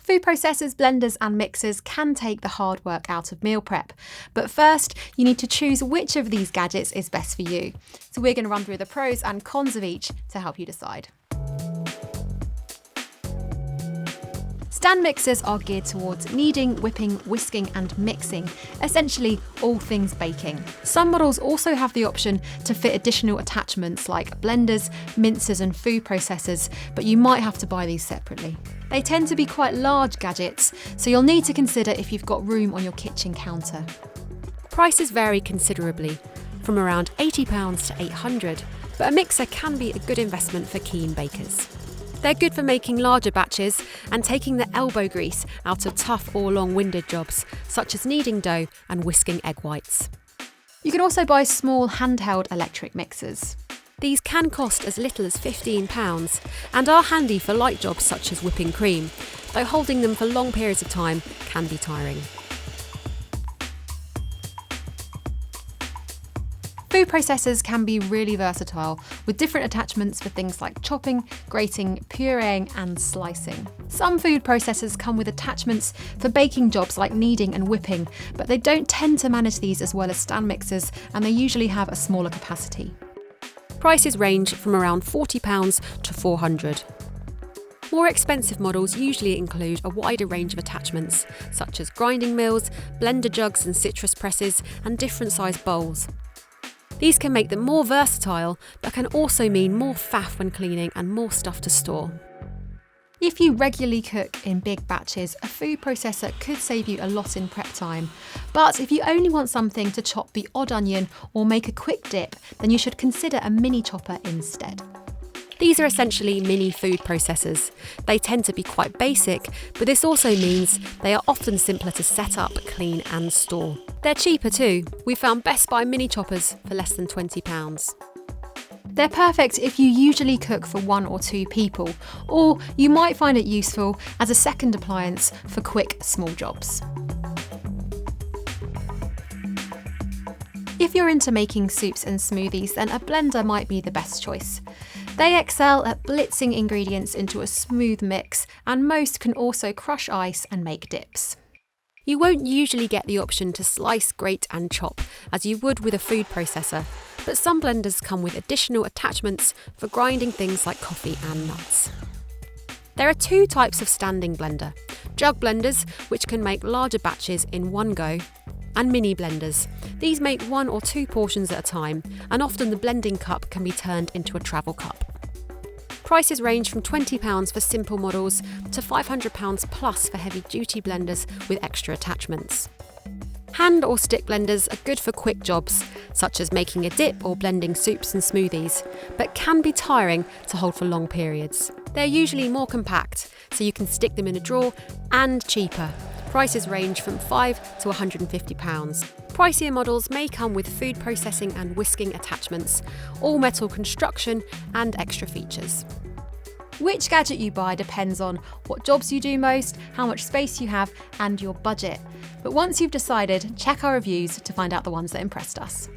Food processors, blenders and mixers can take the hard work out of meal prep. But first, you need to choose which of these gadgets is best for you. So we're going to run through the pros and cons of each to help you decide. Stand mixers are geared towards kneading, whipping, whisking and mixing, essentially all things baking. Some models also have the option to fit additional attachments like blenders, mincers and food processors, but you might have to buy these separately. They tend to be quite large gadgets, so you'll need to consider if you've got room on your kitchen counter. Prices vary considerably, from around £80 to £800, but a mixer can be a good investment for keen bakers. They're good for making larger batches and taking the elbow grease out of tough or long-winded jobs, such as kneading dough and whisking egg whites. You can also buy small handheld electric mixers. These can cost as little as £15 and are handy for light jobs such as whipping cream, though holding them for long periods of time can be tiring. Food processors can be really versatile, with different attachments for things like chopping, grating, pureeing and slicing. Some food processors come with attachments for baking jobs like kneading and whipping, but they don't tend to manage these as well as stand mixers, and they usually have a smaller capacity. Prices range from around £40 to £400. More expensive models usually include a wider range of attachments, such as grinding mills, blender jugs and citrus presses, and different sized bowls. These can make them more versatile, but can also mean more faff when cleaning and more stuff to store. If you regularly cook in big batches, a food processor could save you a lot in prep time. But if you only want something to chop the odd onion or make a quick dip, then you should consider a mini chopper instead. These are essentially mini food processors. They tend to be quite basic, but this also means they are often simpler to set up, clean and store. They're cheaper too. We found Best Buy mini choppers for less than £20. They're perfect if you usually cook for 1 or 2 people, or you might find it useful as a second appliance for quick, small jobs. If you're into making soups and smoothies, then a blender might be the best choice. They excel at blitzing ingredients into a smooth mix, and most can also crush ice and make dips. You won't usually get the option to slice, grate and chop, as you would with a food processor, but some blenders come with additional attachments for grinding things like coffee and nuts. There are 2 types of standing blender: jug blenders, which can make larger batches in one go, and mini blenders. These make 1 or 2 portions at a time, and often the blending cup can be turned into a travel cup. Prices range from £20 for simple models to £500 plus for heavy-duty blenders with extra attachments. Hand or stick blenders are good for quick jobs, such as making a dip or blending soups and smoothies, but can be tiring to hold for long periods. They're usually more compact, so you can stick them in a drawer, and cheaper. Prices range from £5 to £150. Pricier models may come with food processing and whisking attachments, all metal construction and extra features. Which gadget you buy depends on what jobs you do most, how much space you have, and your budget. But once you've decided, check our reviews to find out the ones that impressed us.